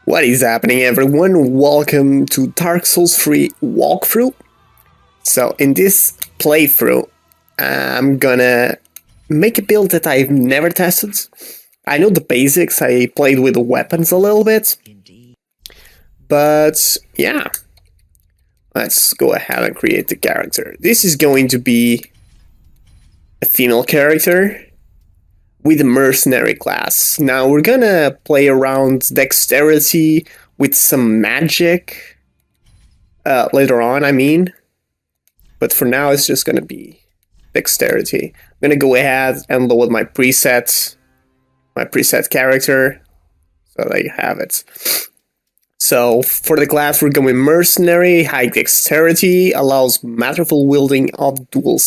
What is happening, everyone? Welcome to Dark Souls 3 walkthrough. So in this playthrough, I'm gonna make a build that I've never tested. I know the basics, I played with the weapons a little bit. But yeah, let's go ahead and create the character. This is going to be a female character with a mercenary class. Now we're gonna play around dexterity with some magic later on, but for now it's just gonna be dexterity. I'm gonna go ahead and load my preset character, so there you have it. So for the class we're going mercenary, high dexterity, allows masterful wielding of dual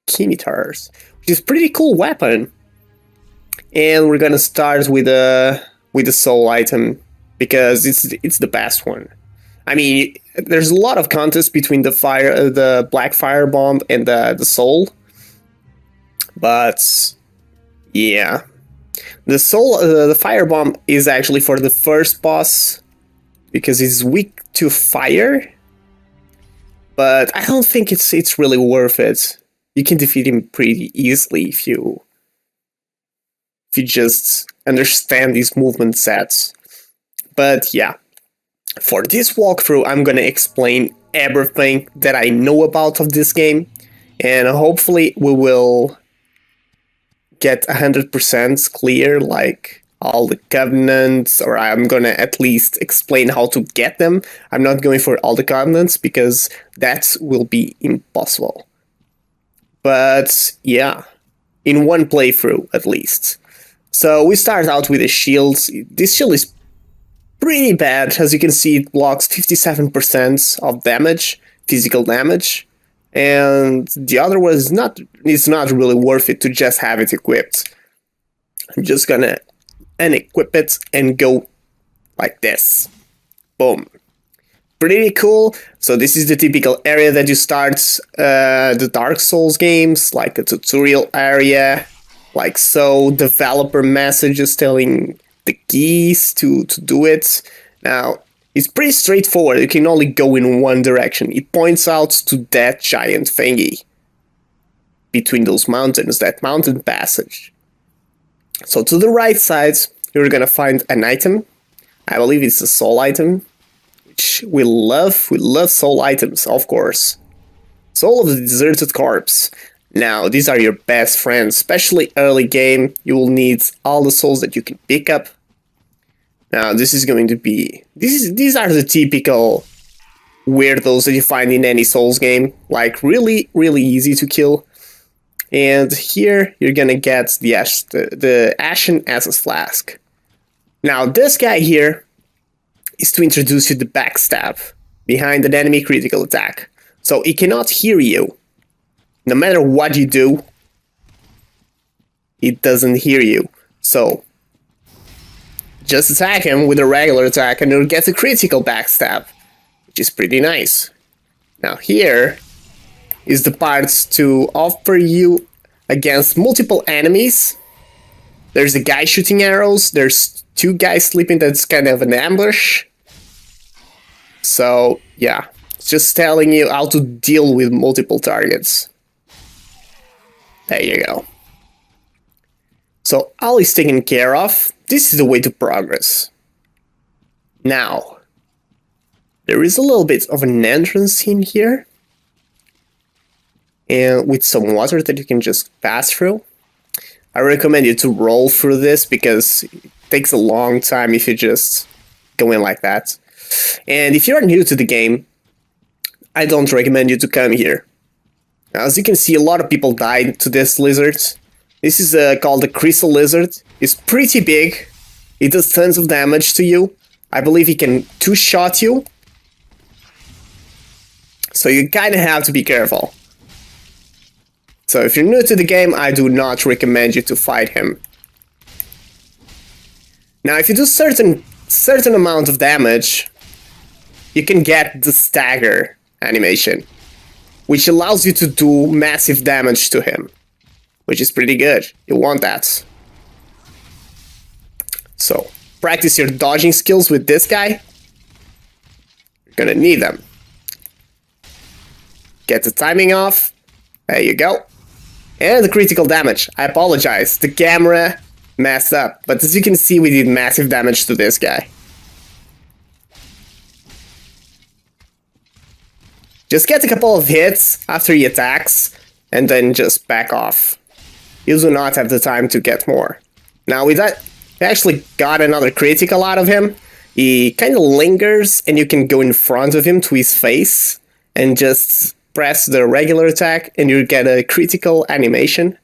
scimitars, which is a pretty cool weapon. And we're gonna start with a soul item because it's the best one. I mean, there's a lot of contest between the black firebomb and the soul, but yeah, the firebomb is actually for the first boss because he's weak to fire. But I don't think it's really worth it. You can defeat him pretty easily if you just understand these movement sets. But yeah, for this walkthrough, I'm gonna explain everything that I know about of this game, and hopefully we will get 100% clear, like all the covenants, or I'm gonna at least explain how to get them. I'm not going for all the covenants because that will be impossible. But yeah, in one playthrough at least. So we start out with a shield. This shield is pretty bad. As you can see, it blocks 57% of damage, physical damage. And the other one is not really worth it to just have it equipped. I'm just gonna unequip it and go like this. Boom. Pretty cool. So this is the typical area that you start the Dark Souls games, like a tutorial area. Like so, developer messages telling the keys to do it. Now, it's pretty straightforward. You can only go in one direction. It points out to that giant thingy between those mountains, that mountain passage. So to the right side, you're gonna find an item. I believe it's a soul item, which we love. We love soul items, of course. Soul of the deserted corpse. Now, these are your best friends, especially early game. You will need all the souls that you can pick up. Now, this is going to be... These are the typical weirdos that you find in any Souls game. Like, really, really easy to kill. And here, you're gonna get the Ashen Essence Flask. Now, this guy here is to introduce you to the backstab behind an enemy critical attack. So, he cannot hear you. No matter what you do, it doesn't hear you. So, just attack him with a regular attack and you'll get a critical backstab, which is pretty nice. Now here is the parts to offer you against multiple enemies. There's a guy shooting arrows, there's two guys sleeping, that's kind of an ambush. So, yeah, it's just telling you how to deal with multiple targets. There you go. So all is taken care of. This is the way to progress. Now, there is a little bit of an entrance in here, and with some water that you can just pass through. I recommend you to roll through this because it takes a long time if you just go in like that. And if you're new to the game, I don't recommend you to come here. As you can see, a lot of people died to this lizard. This is called the Crystal Lizard. It's pretty big. It does tons of damage to you. I believe he can two-shot you. So you kind of have to be careful. So if you're new to the game, I do not recommend you to fight him. Now, if you do certain amount of damage, you can get the stagger animation, which allows you to do massive damage to him, which is pretty good. You want that. So, practice your dodging skills with this guy. You're gonna need them. Get the timing off. There you go. And the critical damage. I apologize. The camera messed up. But as you can see, we did massive damage to this guy. Just get a couple of hits after he attacks, and then just back off. You do not have the time to get more. Now with that, I actually got another critical out of him. He kind of lingers, and you can go in front of him to his face, and just press the regular attack, and you get a critical animation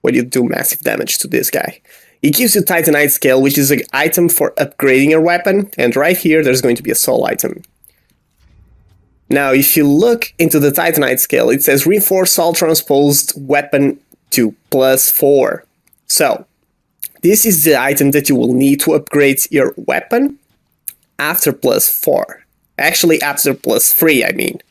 when you do massive damage to this guy. It gives you Titanite Scale, which is an item for upgrading your weapon, and right here there's going to be a soul item. Now, if you look into the Titanite scale, it says Reinforced Soul Transposed Weapon to +4. So, this is the item that you will need to upgrade your weapon after +4. Actually, after +3, I mean.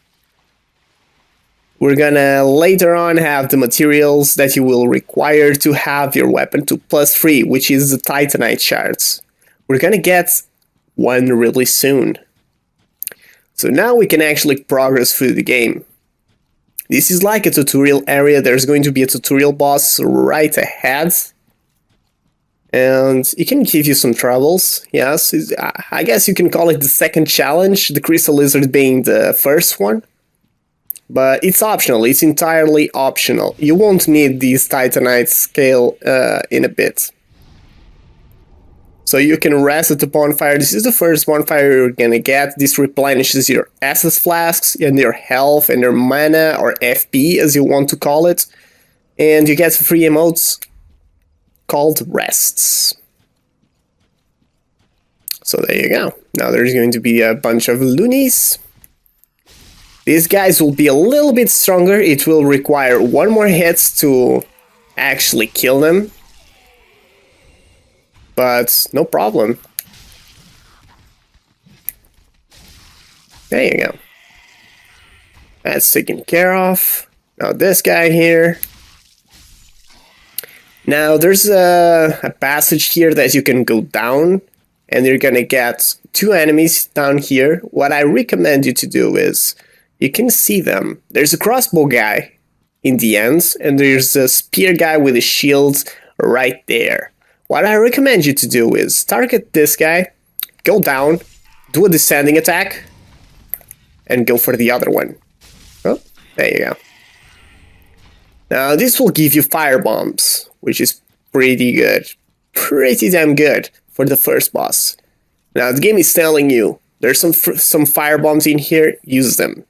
We're gonna later on have the materials that you will require to have your weapon to +3, which is the Titanite shards. We're gonna get one really soon. So now we can actually progress through the game. This is like a tutorial area. There's going to be a tutorial boss right ahead. And it can give you some troubles, yes. I guess you can call it the second challenge, the Crystal Lizard being the first one. But it's optional, it's entirely optional. You won't need this Titanite scale in a bit. So you can rest at the bonfire. This is the first bonfire you're gonna get. This replenishes your SS flasks and your health and your mana, or FP as you want to call it. And you get free emotes called rests. So there you go. Now there's going to be a bunch of loonies. These guys will be a little bit stronger. It will require one more hit to actually kill them. But no problem. There you go. That's taken care of. Now this guy here. Now there's a passage here that you can go down, and you're gonna get two enemies down here. What I recommend you to do is, you can see them. There's a crossbow guy in the end, and there's a spear guy with a shield right there. What I recommend you to do is target this guy, go down, do a descending attack, and go for the other one. Oh, there you go. Now this will give you fire bombs, which is pretty good. Pretty damn good for the first boss. Now the game is telling you, there's some fire bombs in here, use them.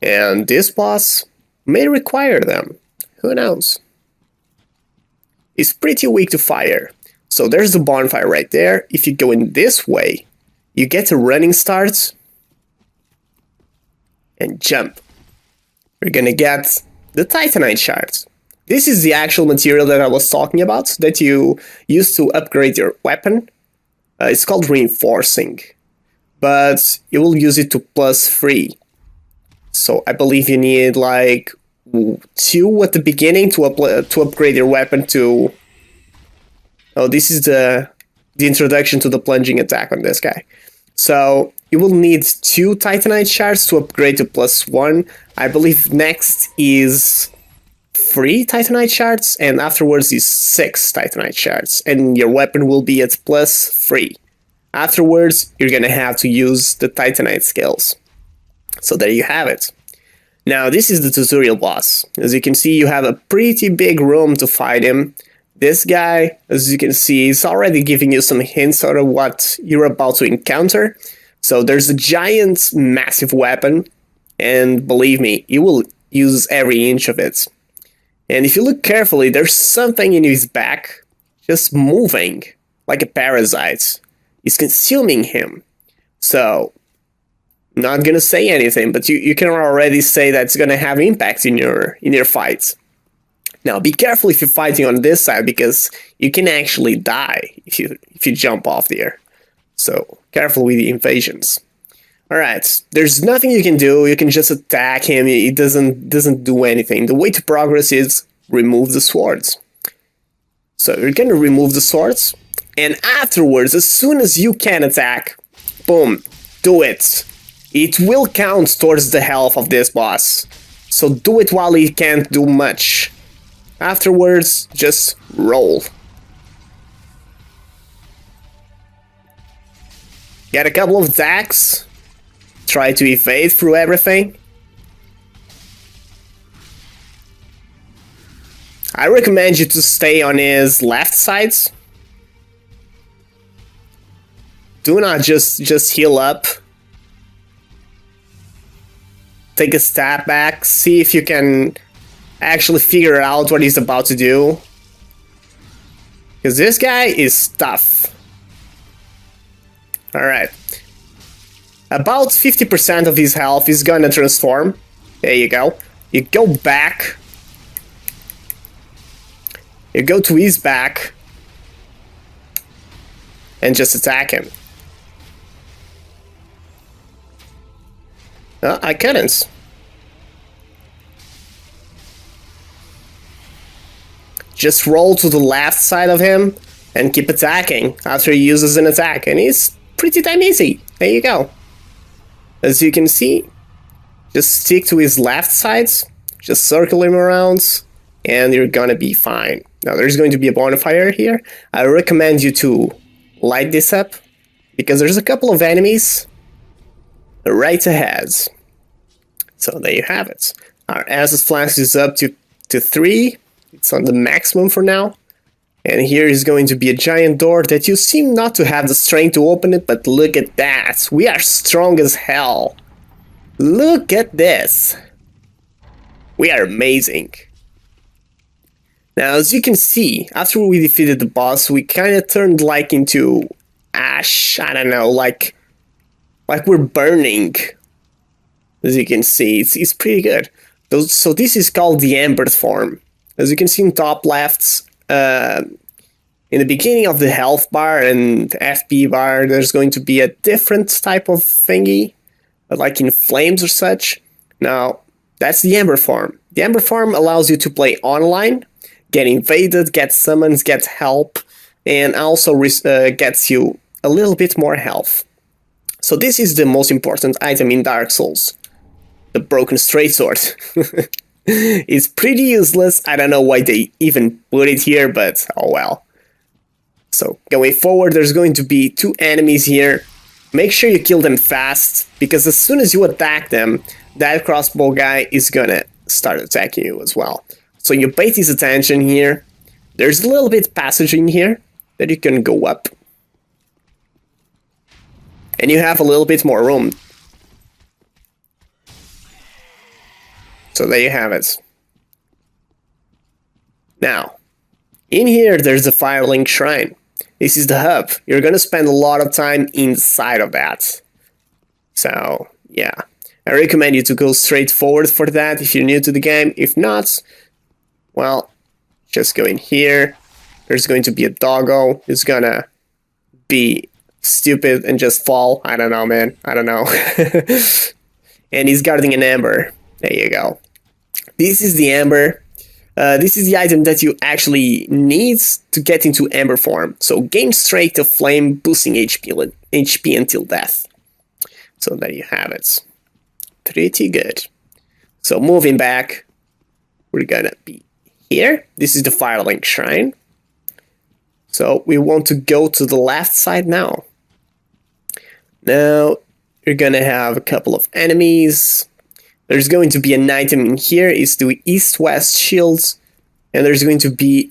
And this boss may require them. Who knows? It's pretty weak to fire. So there's the bonfire right there. If you go in this way, you get a running start and jump. You're gonna get the Titanite shards. This is the actual material that I was talking about that you use to upgrade your weapon. It's called reinforcing, but you will use it to +3. So I believe you need like 2 at the beginning to upgrade your weapon to... Oh, this is the introduction to the plunging attack on this guy. So you will need 2 Titanite shards to upgrade to +1. I believe next is 3 Titanite shards, and afterwards is 6 Titanite shards, and your weapon will be at +3. Afterwards, you're gonna have to use the Titanite scales. So there you have it. Now this is the tutorial boss. As you can see, you have a pretty big room to fight him. This guy, as you can see, is already giving you some hints out of what you're about to encounter. So there's a giant, massive weapon, and believe me, you will use every inch of it. And if you look carefully, there's something in his back, just moving, like a parasite. It's consuming him. So, not gonna say anything, but you can already say that's gonna have impact in your fights. Now, be careful if you're fighting on this side, because you can actually die if you jump off there. So, careful with the invasions. Alright, there's nothing you can do, you can just attack him, it doesn't do anything. The way to progress is remove the swords. So, you're gonna remove the swords, And afterwards, as soon as you can attack, boom, do it. It will count towards the health of this boss. So do it while he can't do much. Afterwards, just roll. Get a couple of attacks. Try to evade through everything. I recommend you to stay on his left sides. Do not just heal up. Take a step back, see if you can actually figure out what he's about to do. Because this guy is tough. Alright. About 50% of his health is gonna transform. There you go. You go back. You go to his back. And just attack him. I couldn't. Just roll to the left side of him and keep attacking after he uses an attack. And it's pretty damn easy. There you go. As you can see, just stick to his left sides, just circle him around, and you're gonna be fine. Now there's going to be a bonfire here. I recommend you to light this up, because there's a couple of enemies right ahead. So there you have it. Our Acid Flask is up to 3. It's on the maximum for now. And here is going to be a giant door that you seem not to have the strength to open it, but look at that. We are strong as hell. Look at this. We are amazing. Now, as you can see, after we defeated the boss, we kind of turned like into ash. I don't know, like we're burning. As you can see, it's pretty good. So this is called the Ember form. As you can see in top left, in the beginning of the health bar and FP bar, there's going to be a different type of thingy, like in flames or such. Now, that's the Ember form. The Ember form allows you to play online, get invaded, get summons, get help, and also gets you a little bit more health. So this is the most important item in Dark Souls. The Broken Straight Sword. It's pretty useless. I don't know why they even put it here, but oh well. So going forward, there's going to be 2 enemies here. Make sure you kill them fast, because as soon as you attack them, that crossbow guy is gonna start attacking you as well. So you bait his attention here. There's a little bit passage in here that you can go up. And you have a little bit more room. So there you have it. Now, in here there's the Firelink Shrine. This is the hub. You're gonna spend a lot of time inside of that. So, yeah. I recommend you to go straight forward for that if you're new to the game. If not, well, just go in here. There's going to be a doggo who's gonna be stupid and just fall. I don't know, man. I don't know. And he's guarding an ember. There you go. This is the ember. This is the item that you actually need to get into ember form. So gain strength of flame, boosting HP until death. So there you have it. Pretty good. So moving back, we're gonna be here. This is the Firelink Shrine. So we want to go to the left side now. Now you're gonna have a couple of enemies. There's going to be an item in here, is the east-west shields, and there's going to be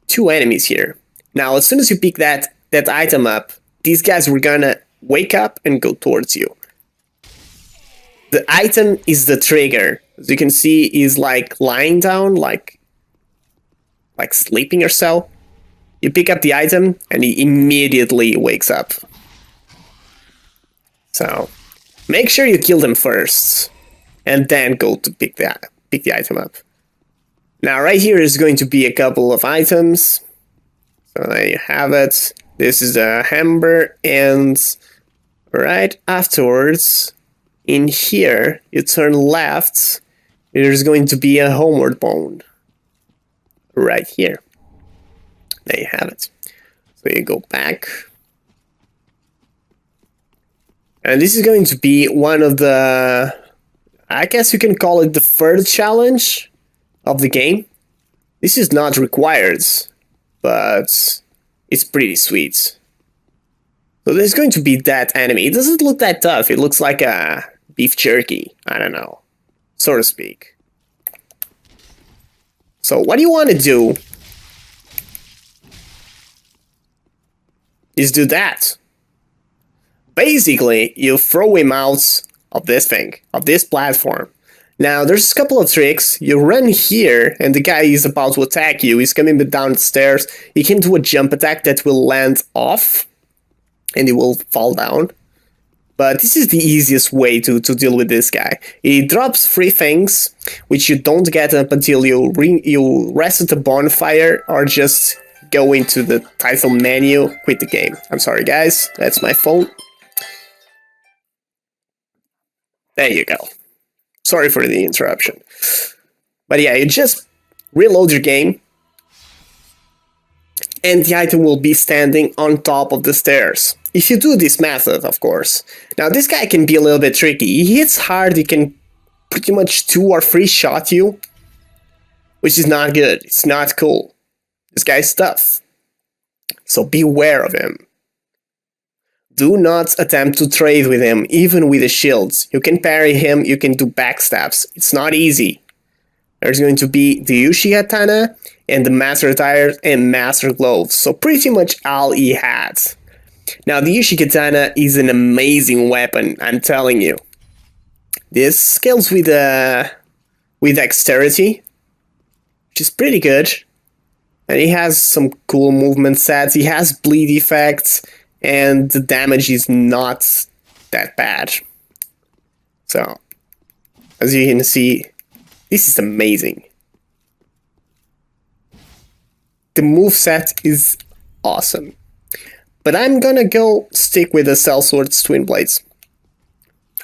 2 enemies here. Now, as soon as you pick that item up, these guys were gonna wake up and go towards you. The item is the trigger. As you can see, he's like lying down, like sleeping or so. You pick up the item, and he immediately wakes up. So, make sure you kill them first. And then go to pick the item up. Now right here is going to be a couple of items. So there you have it. This is a hammer, and right afterwards, in here, you turn left, there's going to be a homeward bone. Right here. There you have it. So you go back. And this is going to be one of the, I guess you can call it the third challenge of the game. This is not required, but it's pretty sweet. So there's going to be that enemy. It doesn't look that tough. It looks like a beef jerky. I don't know, so to speak. So what you want to do is do that. Basically, you throw him out of this thing, of this platform. Now, there's a couple of tricks. You run here, and the guy is about to attack you. He's coming down the stairs. You can do a jump attack that will land off, and he will fall down. But this is the easiest way to deal with this guy. He drops 3 things, which you don't get up until you rest at the bonfire, or just go into the title menu, quit the game. I'm sorry, guys. That's my phone. There you go. Sorry for the interruption. But yeah, you just reload your game, and the item will be standing on top of the stairs. If you do this method, of course. Now, this guy can be a little bit tricky. He hits hard, he can pretty much 2 or 3 shot you, which is not good. It's not cool. This guy's tough. So beware of him. Do not attempt to trade with him, even with the shields. You can parry him, you can do backstabs. It's not easy. There's going to be the Yushi Katana, and the Master Tires and Master Gloves. So pretty much all he had. Now, the Yushi Katana is an amazing weapon, I'm telling you. This scales with dexterity, which is pretty good. And he has some cool movement sets. He has bleed effects, and the damage is not that bad. So, as you can see, this is amazing. The moveset is awesome. But I'm gonna go stick with the Sellsword's Twin Blades.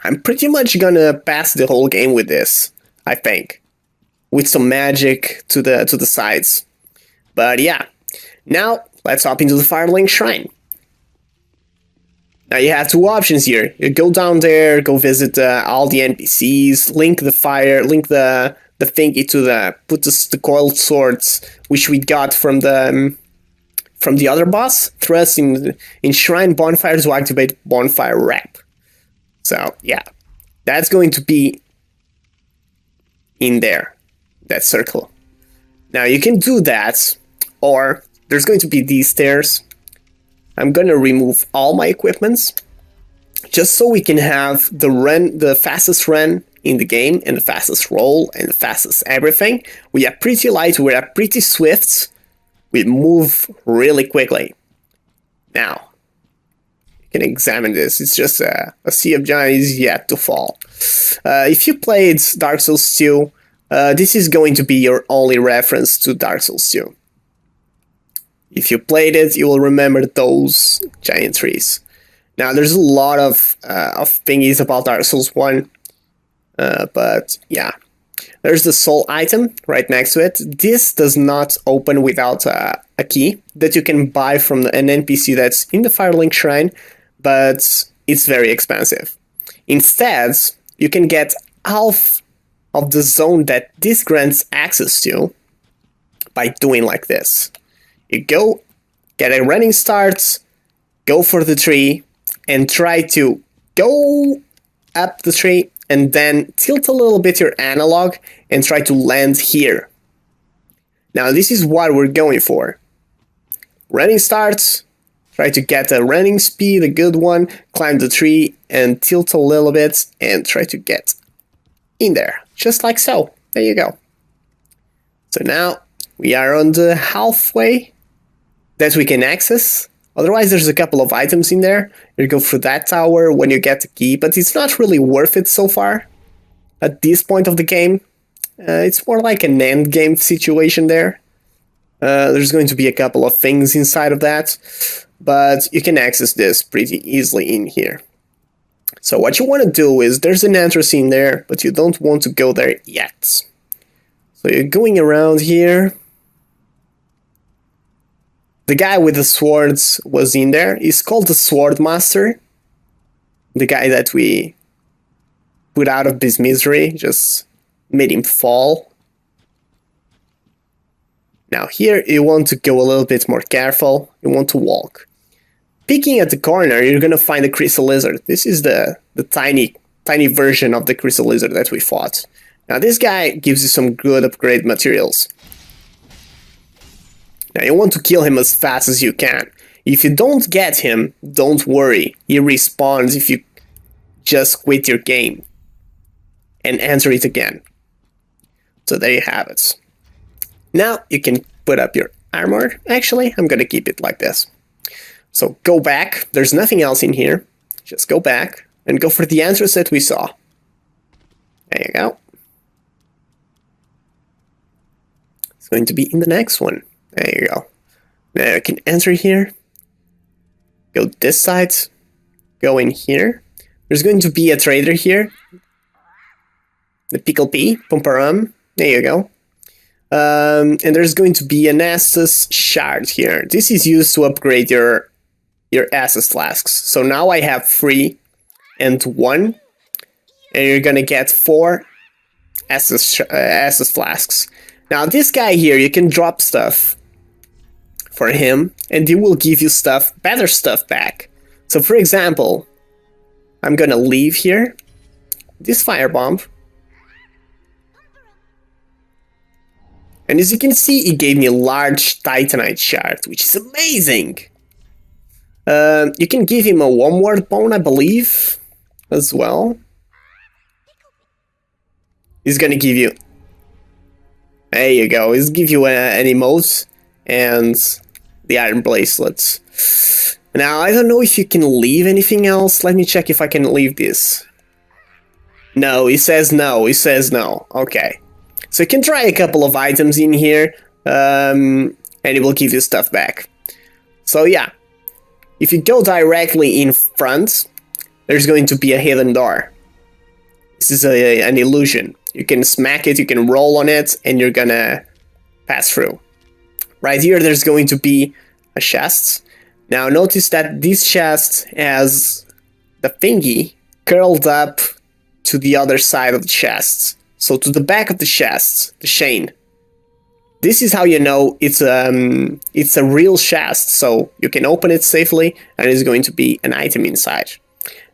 I'm pretty much gonna pass the whole game with this, I think. With some magic to the sides. But yeah, now let's hop into the Firelink Shrine. Now you have 2 options here. You go down there, go visit all the NPCs, link the fire, link the thingy to put the coiled swords, which we got from the other boss. Thrust in Shrine Bonfire to activate Bonfire Wrap. So yeah, that's going to be in there, that circle. Now you can do that, or there's going to be these stairs. I'm gonna remove all my equipments, just so we can have the fastest run in the game, and the fastest roll, and the fastest everything. We are pretty light, we are pretty swift, we move really quickly. Now, you can examine this. It's just a sea of giants yet to fall. If you played Dark Souls 2, this is going to be your only reference to Dark Souls 2. If you played it, you will remember those giant trees. Now, there's a lot of thingies about Dark Souls 1, but yeah. There's the soul item right next to it. This does not open without a key that you can buy from an NPC that's in the Firelink Shrine, but it's very expensive. Instead, you can get half of the zone that this grants access to by doing like this. You go, get a running start, go for the tree, and try to go up the tree, and then tilt a little bit your analog and try to land here. Now this is what we're going for. Running start, try to get a running speed, a good one, climb the tree and tilt a little bit and try to get in there, just like so. There you go. So now we are on the halfway that we can access. Otherwise, there's a couple of items in there. You go through that tower when you get the key, but it's not really worth it so far. At this point of the game, it's more like an end game situation there. There's going to be a couple of things inside of that, but you can access this pretty easily in here. So what you want to do is, there's an entrance in there, but you don't want to go there yet. So you're going around here. The guy with the swords was in there. He's called the Sword Master. The guy that we put out of his misery, just made him fall. Now here you want to go a little bit more careful. You want to walk. Peeking at the corner, you're gonna find the Crystal Lizard. This is the tiny version of the Crystal Lizard that we fought. Now this guy gives you some good upgrade materials. Now you want to kill him as fast as you can. If you don't get him, don't worry. He respawns if you just quit your game and enter it again. So there you have it. Now you can put up your armor. Actually, I'm gonna keep it like this. So go back. There's nothing else in here. Just go back and go for the entrance that we saw. There you go. It's going to be in the next one. There you go. Now you can enter here. Go this side. Go in here. There's going to be a trader here. The Pickle P, Pumparum. There you go. And there's going to be an Estus shard here. This is used to upgrade your Estus flasks. So now I have 3 and 1. And you're gonna get 4 Estus flasks. Now this guy here, you can drop stuff for him, and he will give you stuff, better stuff back. So for example, I'm gonna leave here this firebomb. And as you can see, he gave me a large Titanite shard, which is amazing. You can give him a one-word bone, I believe, as well. He's gonna give you... There you go, he's give you an emote and the iron bracelets. Now, I don't know if you can leave anything else. Let me check if I can leave this. No, he says no, he says no. Okay. So you can try a couple of items in here, and it will give you stuff back. So yeah, if you go directly in front, there's going to be a hidden door. This is an illusion. You can smack it, you can roll on it, and you're gonna pass through. Right here, there's going to be a chest. Now notice that this chest has the thingy curled up to the other side of the chest. So to the back of the chest, the chain. This is how you know it's a real chest, so you can open it safely, and there's going to be an item inside.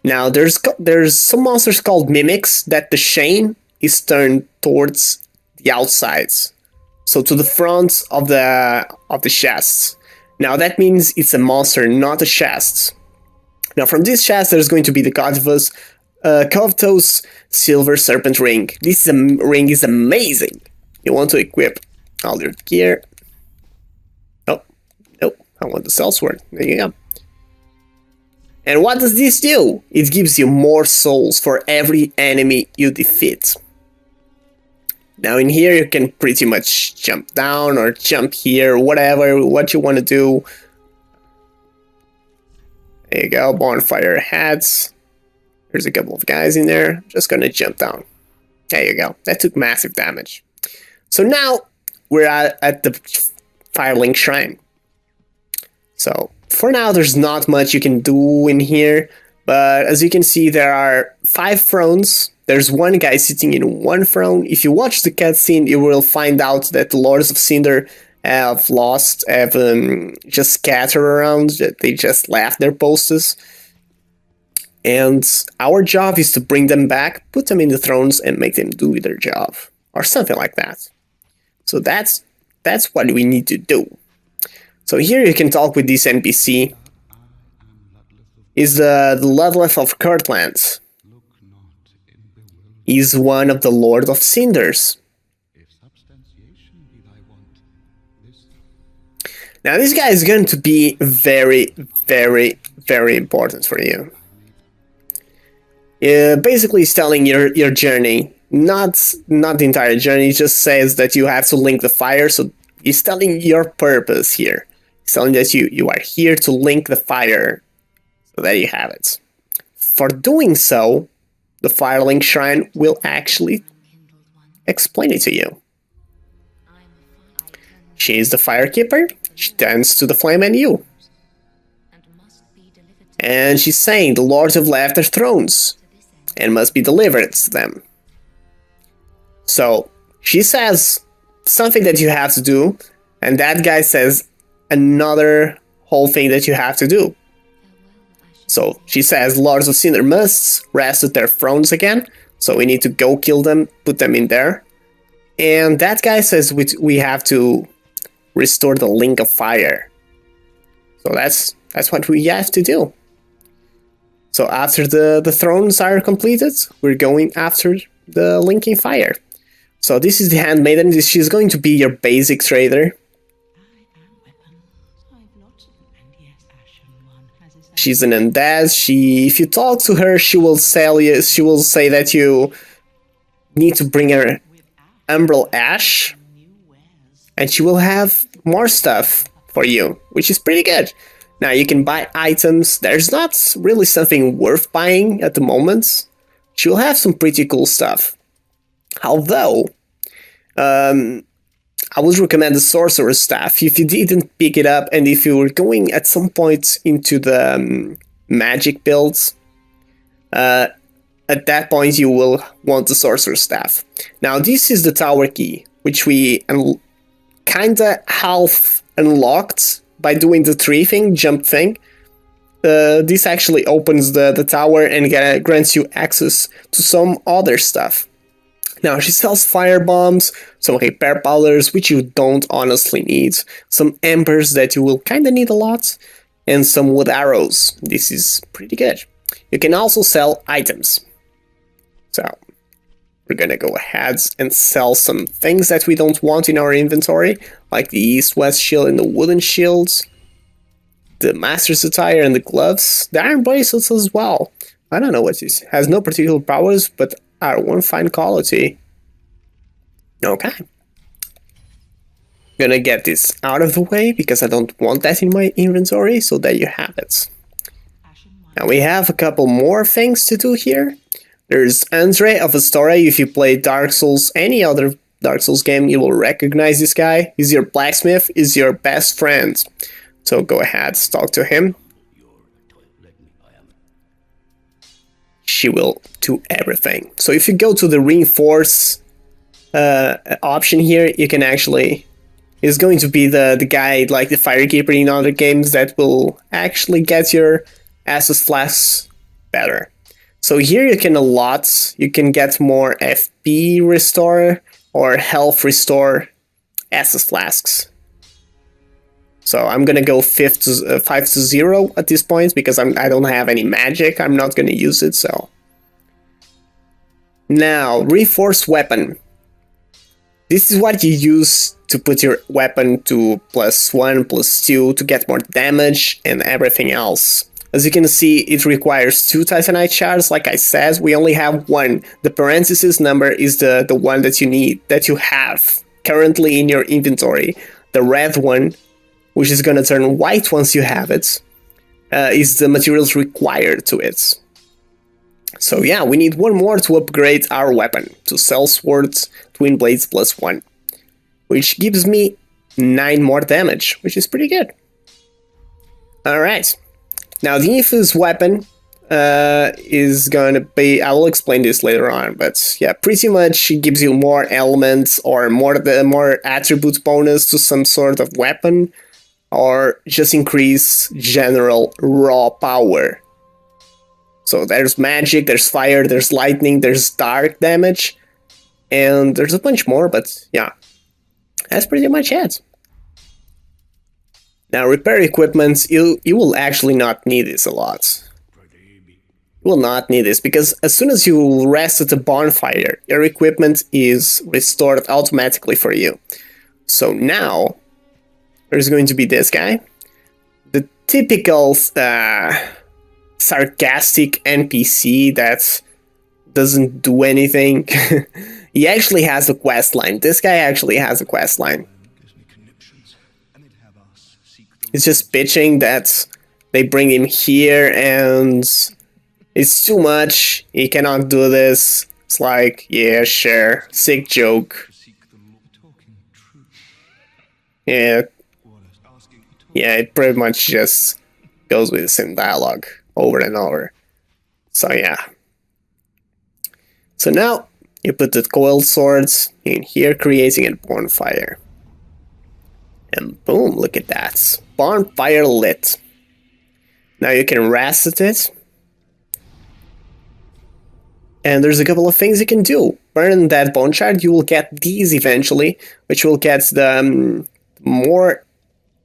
Now there's some monsters called mimics that the chain is turned towards the outsides, so to the front of the chest. Now that means it's a monster, not a chest. Now from this chest, there's going to be the Covetous Silver Serpent Ring. This ring is amazing. You want to equip all your gear. Oh, nope. I want the Cell Sword. There you go. And what does this do? It gives you more souls for every enemy you defeat. Now in here you can pretty much jump down or jump here, whatever, what you want to do. There you go, bonfire hats. There's a couple of guys in there. I'm just gonna jump down. There you go. That took massive damage. So now we're at the Firelink Shrine. So for now, there's not much you can do in here. But as you can see, there are 5 thrones. There's one guy sitting in one throne. If you watch the cutscene, you will find out that the Lords of Cinder have just scattered around. They just left their posts. And our job is to bring them back, put them in the thrones, and make them do their job. Or something like that. So that's what we need to do. So here you can talk with this NPC. Is the Ludleth of Kirtland. He's one of the Lord of Cinders. Now this guy is going to be very, very, very important for you. Basically, he's telling your journey, not the entire journey. He just says that you have to link the fire. So he's telling your purpose here. He's telling that you are here to link the fire. So there you have it. For doing so, the Firelink Shrine will actually explain it to you. She is the firekeeper. She tends to the flame and you. And she's saying the lords have left their thrones and must be delivered to them. So she says something that you have to do, and that guy says another whole thing that you have to do. So she says Lords of Cinder must rest at their thrones again, so we need to go kill them, put them in there. And that guy says we have to restore the Link of Fire. So that's what we have to do. So after the thrones are completed, we're going after the Link in Fire. So this is the Handmaiden. She's going to be your basic trader. She's an undead. If you talk to her, she will sell you. She will say that you need to bring her Umbral Ash, and she will have more stuff for you, which is pretty good. Now you can buy items. There's not really something worth buying at the moment. She will have some pretty cool stuff. Although, I would recommend the Sorcerer's Staff. If you didn't pick it up, and if you were going at some point into the magic builds, at that point you will want the Sorcerer's Staff. Now this is the tower key, which we kinda half unlocked by doing the tree thing, jump thing. This actually opens the tower and grants you access to some other stuff. Now, she sells fire bombs, some repair powders, which you don't honestly need, some embers that you will kinda need a lot, and some wood arrows. This is pretty good. You can also sell items. So, we're gonna go ahead and sell some things that we don't want in our inventory, like the east-west shield and the wooden shields, the master's attire and the gloves, the iron bracelets as well. I don't know what this has no particular powers, but are one fine quality. Okay. Gonna get this out of the way because I don't want that in my inventory, so there you have it. Now we have a couple more things to do here. There's Andre of Astoria. If you play Dark Souls, any other Dark Souls game, you will recognize this guy. He's your blacksmith, he's your best friend. So go ahead, talk to him. She will do everything. So if you go to the reinforce option here, you can actually... It's going to be the guy like the Firekeeper in other games that will actually get your Estus Flasks better. So here you can you can get more FP restore or health restore Estus Flasks. So I'm gonna go 5 to 0 at this point because I don't have any magic. I'm not gonna use it. So now reinforced weapon. This is what you use to put your weapon to +1, +2 to get more damage and everything else. As you can see, it requires 2 Titanite shards. Like I said, we only have 1. The parenthesis number is the one that you need, that you have currently in your inventory. The red one, which is gonna turn white once you have it, is the materials required to it. So yeah, we need 1 more to upgrade our weapon, to Cell Swords Twin Blades +1, which gives me 9 more damage, which is pretty good. Alright, now the infused weapon is gonna be, I will explain this later on, but yeah, pretty much it gives you more elements or more attribute bonus to some sort of weapon, or just increase general raw power. So there's magic, there's fire, there's lightning, there's dark damage, and there's a bunch more, but yeah, that's pretty much it. Now repair equipment, you will actually not need this a lot. You will not need this, because as soon as you rest at the bonfire, your equipment is restored automatically for you. So now, there's going to be this guy. The typical sarcastic NPC that doesn't do anything. He actually has a quest line. This guy actually has a quest line. He's just bitching that they bring him here and it's too much. He cannot do this. It's like, yeah, sure, sick joke. Yeah, yeah, it pretty much just goes with the same dialogue over and over. So yeah. So now you put the coiled swords in here, creating a bonfire. And boom, look at that. Bonfire lit. Now you can reset it. And there's a couple of things you can do. Burn that bone shard, you will get these eventually, which will get the more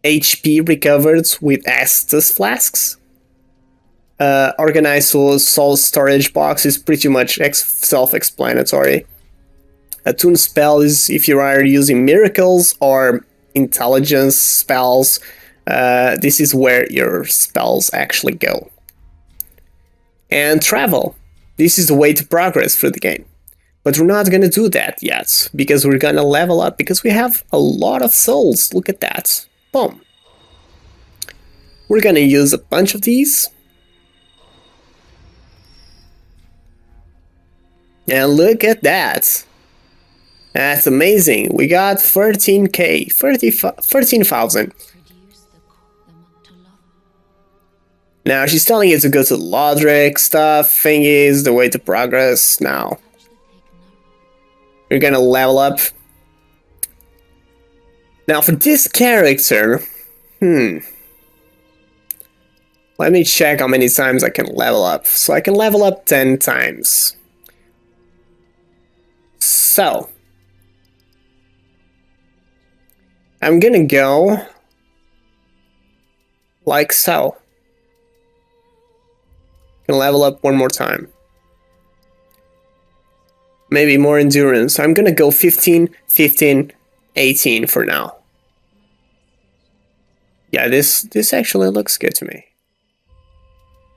HP recovered with Estus flasks. Organized soul storage box is pretty much self-explanatory. A tune spell is if you are using miracles or intelligence spells. This is where your spells actually go. And travel. This is the way to progress through the game. But we're not going to do that yet, because we're going to level up, because we have a lot of souls. Look at that. Boom. We're going to use a bunch of these. And look at that. That's amazing. We got 13k, 13,000. Now she's telling you to go to Lodric stuff, thingies, the way to progress. Now you're gonna level up. Now for this character, let me check how many times I can level up. So I can level up 10 times. So I'm gonna go like so. Can level up one more time. Maybe more endurance. I'm gonna go 15, 15, 18 for now. Yeah, this actually looks good to me.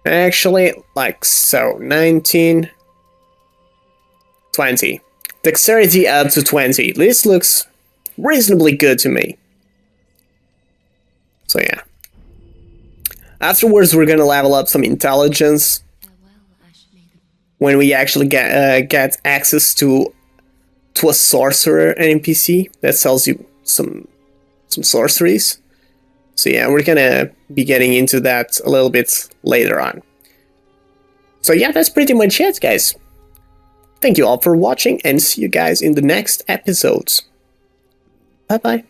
Actually, like so. 19, 20. Dexterity up to 20. This looks reasonably good to me. So yeah. Afterwards, we're gonna level up some intelligence when we actually get access to a sorcerer NPC that sells you some sorceries. So yeah, we're gonna be getting into that a little bit later on. So yeah, that's pretty much it, guys. Thank you all for watching, and see you guys in the next episodes. Bye bye.